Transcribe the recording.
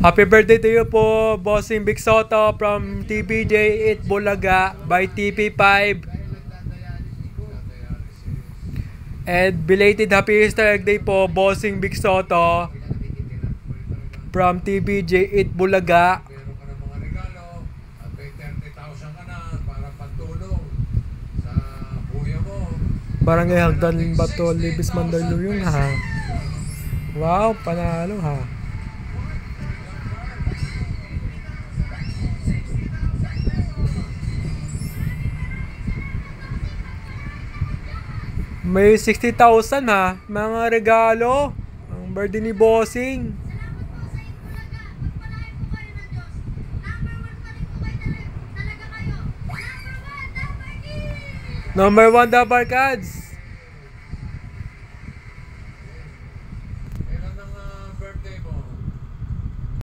Happy birthday to you po, Bossing Big Soto from TPJ 8 Bulaga by TP5. And belated happy Easter egg day po, Bossing Big Soto from TPJ 8 Bulaga. Meron ka ng mga regalo at may 30,000 ka na para pantulong sa kuya mo. Barangay Hagdan Bato, Libis Mandaluyong ha. Wow, panalo ha. May 60,000 ha, mga regalo. Ang birthday ni Bossing. Number 1 Dabar Cards.